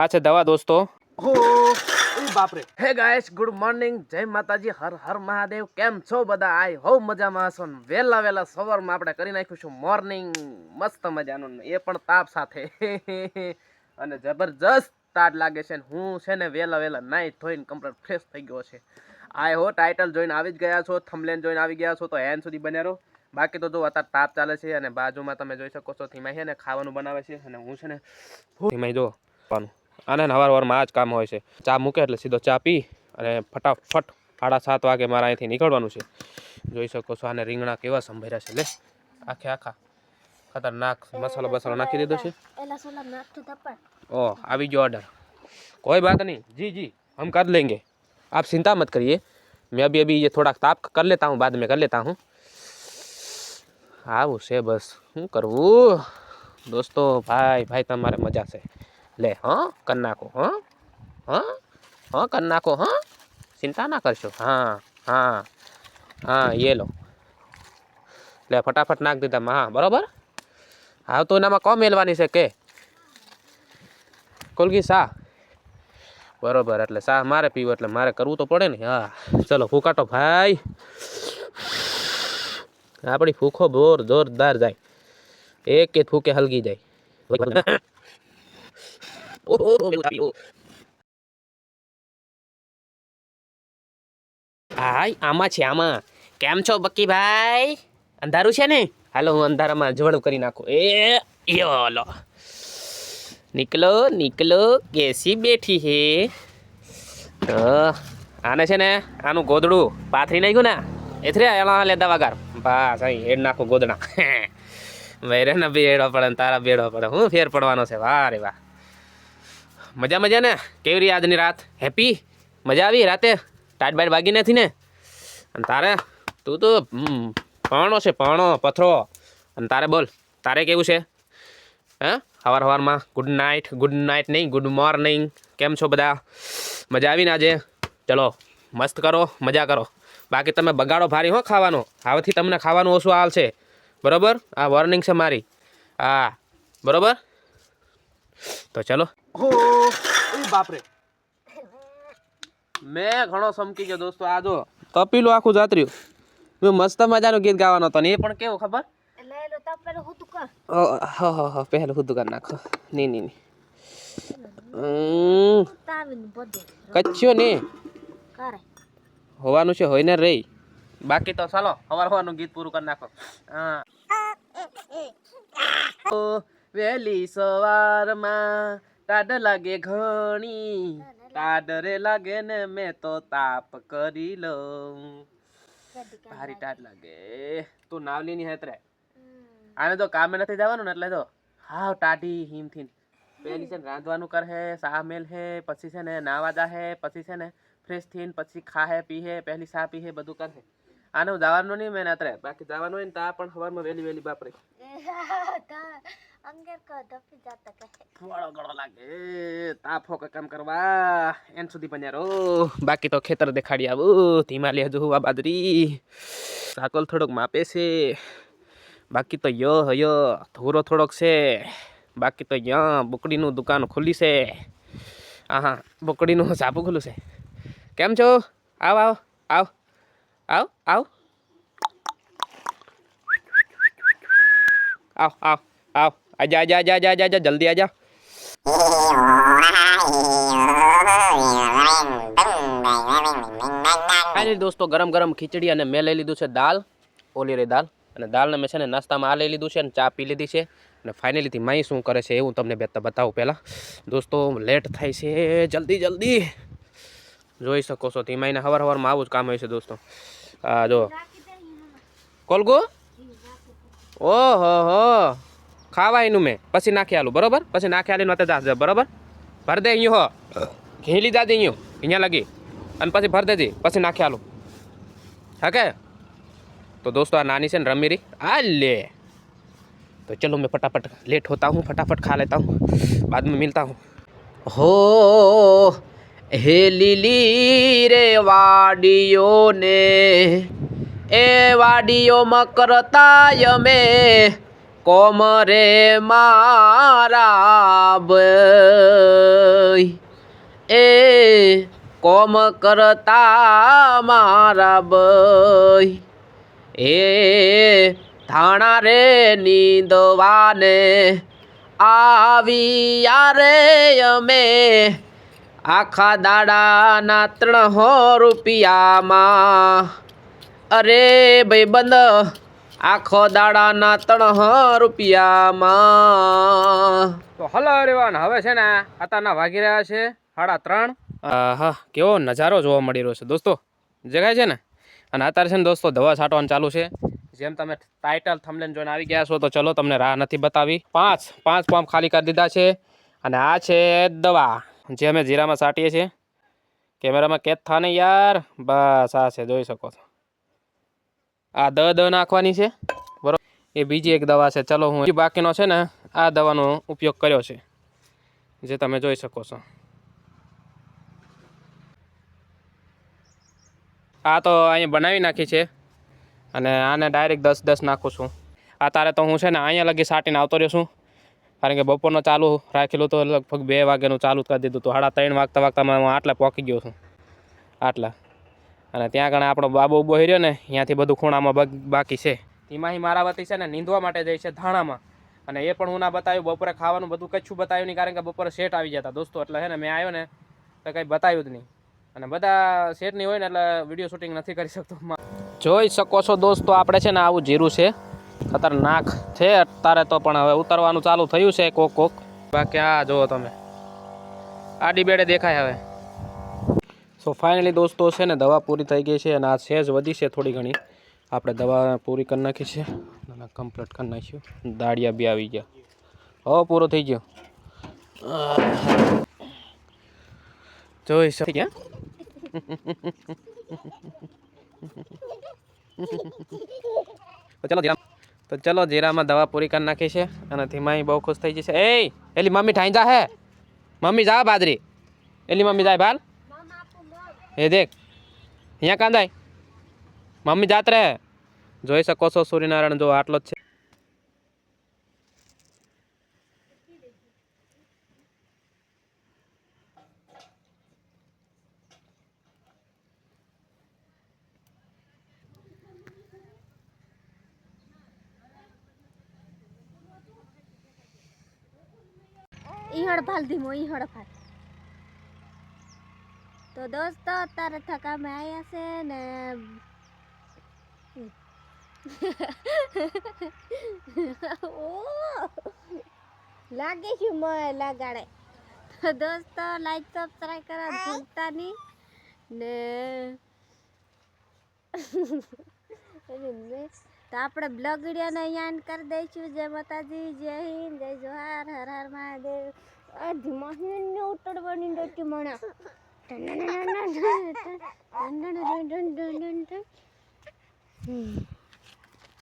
આ છે દવા દોસ્તો. હો ઓ બાપ રે. હે ગાઈસ, ગુડ મોર્નિંગ, જય માતાજી, હર હર મહાદેવ. કેમ છો બધા? આઈ હો મજામાં હશો. વેલા સવારમાં આપણે કરી નાખ્યું મોર્નિંગ મસ્ત મજાનું, એ પણ તાપ સાથે. અને જબરજસ્ત તાપ લાગે છે. હું છે ને વેલા નાઈ ધોઈને કમ્પ્લીટ ફ્રેશ થઈ ગયો છે. આઈ હો ટાઇટલ જોઈને આવી જ ગયા છો, થંબનેલ જોઈને આવી ગયા છો, તો એન્ડ સુધી બન્યા રહો. બાકી તો જો અત્યારે તાપ ચાલે છે અને બાજુમાં તમે જોઈ શકો છો ધીમાઈ છે ને ખાવાનું બનાવે છે અને હું છે ને ધીમાઈ જો આને હવારમાં આ જ કામ હોય છે. ચા મૂકે એટલે સીધો ચા પી અને ફટાફટ 7:30 વાગે મારે અહીંથી નીકળવાનું છે. જોઈ શકો છો આને રીંગણા કેવા સંભર્યા છે. લે આખા ખતરનાક મસાલો નાખી દીધો છે. ओह अभी जो ऑर्डर, कोई बात नहीं जी हम कर लेंगे, आप चिंता मत करिए. मैं अभी ये थोड़ा ताप कर लेता हूँ, बाद में कर लेता हूँ. આવું છે બસ, શું કરવું દોસ્તો. ભાઈ તમારે મજા છે. લે કર નાખો. કર નાખો. ચિંતા ના કરશો. હા ये लो. લે ફટાફટ નાખ દીધા. હા બરોબર. હા તો એનામાં કોણ મેલવાની છે કે કોલગી સા બરોબર. એટલે સા મારે પીવું એટલે મારે કરવું તો પડે ને. હા ચલો ફૂકાટો ભાઈ. આપણી ફૂખો જોરદાર જાય. એક ફૂકે હલગી જાય. હાય આમાં છે આમાં. કેમ છો બક્કી ભાઈ? અંધારું છે ને? હાલો હું અંધારામાં જવડું કરી નાખું. લો निकलो कैसी બેઠી હે. તો આને છે ને આનું ગોદડું પાથરી નાખ્યું ને એથરે એના લે દવાગાર બસ અહીં હેડ નાખું ગોદડા. વૈરે ને બી હેડો પડે ને તારા બેડો પડે. હું ફેર પડવાનો છે? વાહ રે વાહ. મજા ને? કેવી રહી આજની રાત? હેપી? મજા આવી રાતે? ટાઈટ બાઈટ વાગી નથી ને? અને તારે તું તો પણો છે, પથરો. અને તારે બોલ, તારે કેવું છે? હે સવારમાં ગુડ નાઇટ નહીં, ગુડ મોર્નિંગ. કેમ છો બધા? મજા આવીને આજે? ચલો મસ્ત કરો, મજા કરો. બાકી તમે બગાડો ભારી હો ખાવાનો. હવેથી તમને ખાવાનું ઓછું હાલ છે, બરોબર? આ વોર્નિંગ છે મારી. હા બરોબર. તો ચલો. હો ઓ બાપ રે. મેં ઘણો સમકી ગયો દોસ્તો. આ જો તપીલું આખું જાત્ર્યું. મસ્ત મજાનું ગીત ગાવાનો હતો ને એ પણ કેવું ખબર? પહેલું હુદ્દું કરી નાખો. નહીં કચ્યો ને હોવાનું છે, હોય ને રહી. બાકી તો ચાલો હવારનું ગીત પૂરું કરી નાખો. વહેલી સવારમાં ટાઢ લાગે ઘણી, ટાઢરે લાગે ને મેં તો તાપ કરી લઉં. ભારી ટાઢ લાગે. તું નાવલી ની હેતરે આને તો કામે નથી જવાનું ને એટલે તો હાવ ટાઢી હિમથી. પેલી છે ને રાંધવાનું કરે, શાહ મેલ હે, પછી છે ને નાવા જાહે, પછી છે ને ફ્રેશ થઈને પછી ખાહે પીહે, પહેલી શા પીહે, બધું કરે. આને હું જવાનું નહીં મેં અત્રે. બાકી જવાનું હોય ને તા પણ સવારમાં વહેલી બાપરે ગળો લાગે. તાફો કામ કરવા એન સુધી બન્યા રહો. બાકી તો ખેતર દેખાડી આવું. ધીમા લે હજુ આ બાજરી સાકલ થોડોક માપે છે. બાકી તો ધોરો થોડોક છે. બાકી તો બોકડીનું દુકાન ખુલ્લી છે. હા બોકડીનું સાપું ખુલ્લું છે. કેમ છો? આવ આજા જલ્દી આજા. દોસ્તો ગરમ ખીચડી અને મેં લઈ લીધું છે દાલ, ઓલી રે દાલ. અને દાલને મેં છે ને નાસ્તામાં આ લઈ લીધું છે અને ચા પી લીધી છે. અને ફાઇનલીથી માઈ શું કરે છે એવું તમને બતાવું પહેલાં. દોસ્તો લેટ થાય છે, જલ્દી જોઈ શકો છો. ધીમાઈને સવારમાં આવું જ કામ હોય છે દોસ્તો. હા જો કોલગો. ઓહો ખાવા એનું મેં પછી નાખી આલું, બરોબર? પછી નાખી આલીને વાત જાશે, બરોબર? ભર દે અહીંયા ઘી લીધા દે અહીંયા લગી અને પછી ભર દેજે, પછી નાખી આલું. હા કે तो दोस्तों आ नानी से रमी रही आ ले. तो चलो मैं फटाफट लेट होता हूँ, फटाफट खा लेता हूँ, बाद में मिलता हूँ. हो हे લીલી રે વાડીઓ ને એ વાડીઓ માં કરતા અમે કોમરે મારા બઈ એ કોમ કરતા મારા બઈ એ ધાણા રે નીંદવાને આવી યારે અમે આખા દાડાના 300 રૂપિયામાં અરે ભાઈબંધ આખો દાડાના 300 રૂપિયામાં. તો હલો એવરીવન, હવે છે ને અત્યારના વાગી રહ્યા છે 3:30. હા, કેવો નજારો જોવા મળી રહ્યો છે દોસ્તો, જગાય છે ને. અને અત્યારે છે ને દોસ્તો દવા છાંટવાનું ચાલુ છે. જેમ તમે ટાઇટલ થંબનેલ જોઈને આવી ગયા છો તો ચલો તમને રાહ નથી બતાવી. પાંચ પંપ ખાલી કરી દીધા છે. અને આ છે દવા જે અમે જીરામાં છાંટીએ છીએ. કેમેરામાં કેદ થા ને યાર, બસ આ છે, જોઈ શકો છો. આ દ નાખવાની છે બરોબર. એ બીજી એક દવા છે. ચલો હું બાકીનો છે ને આ દવાનો ઉપયોગ કર્યો છે જે તમે જોઈ શકો છો. આ તો અહીંયા બનાવી નાખી છે અને આને ડાયરેક્ટ 10 નાખું છું. અત્યારે તો હું છે ને અહીંયા લગી સાટીને આવતો રહ્યો છું, કારણ કે બપોરનો ચાલુ રાખેલું તો લગભગ 2 વાગ્યાનું ચાલુ કરી દીધું તો 3:30 વાગતામાં હું આટલા પહોંચી ગયો છું આટલા. અને ત્યાં આગળ આપણો બાબુ ઉભો રહ્યો ને, ત્યાંથી બધું ખૂણામાં બાકી છે. એમાં મારા વતી છે ને નીંદવા માટે જાય છે ધાણામાં. અને એ પણ હું ના બતાવ્યું, બપોરે ખાવાનું બધું કચ્છું બતાવ્યું નહીં, કારણ કે બપોરે સેટ આવી જતા દોસ્તો. એટલે છે ને મેં આવ્યો ને તો કંઈ બતાવ્યું જ નહીં. અને બધા સેટ નહીં હોય ને એટલે વિડીયો શૂટિંગ નથી કરી શકતો. જોઈ શકો છો દોસ્તો, આપણે છે ને આવું જીરું છે, ખતરનાક છે અત્યારે તો, પણ હવે ઉતરવાનું ચાલુ થયું છે કોક. બાકી આ જુઓ તમે, આડી બેડે દેખાય હવે. સો ફાઇનલી દોસ્તો છે ને દવા પૂરી થઈ ગઈ છે અને આ સેજ વધી છે થોડી ઘણી. આપણે દવા પૂરી કરી નાખી છે અને કમ્પ્લીટ કરી નાખ્યું. દાળિયા બી આવી ગયા. હવે પૂરો થઈ ગયો. જોઈ શકે તો ચલો જીરામાં દવા પૂરી કરી નાખી છે અને ધીમાઈ બહુ ખુશ થઈ જશે. એલી મમ્મી ઠાઈ જા હે, મમ્મી જા બાજરી, એલી મમ્મી જાય બાલ. એ દેખ અહીંયા કાંદાય મમ્મી જાત રહે. જોઈ શકો છો સૂર્યનારાયણ જો આટલો જ છે. ઈહળ ભાલ ધીમો ઈહળ ભાલ. તો દોસ્તો અત્યારે થકામે આવ્યા છે ને લાગે છે મોય લગાડે. તો દોસ્તો લાઈક સબસ્ક્રાઇબ કરવા ભૂલતા નહીં ને તો આપણે બ્લોગ વિડીયોને અહીંયા એન્ડ કરી દઈશું. જય માતાજી, જય હિન્દ, જય જોહાર, હર હર મહાદેવ. આ ધીમા હિન્દ ઉતરવાની ડોટી મણા.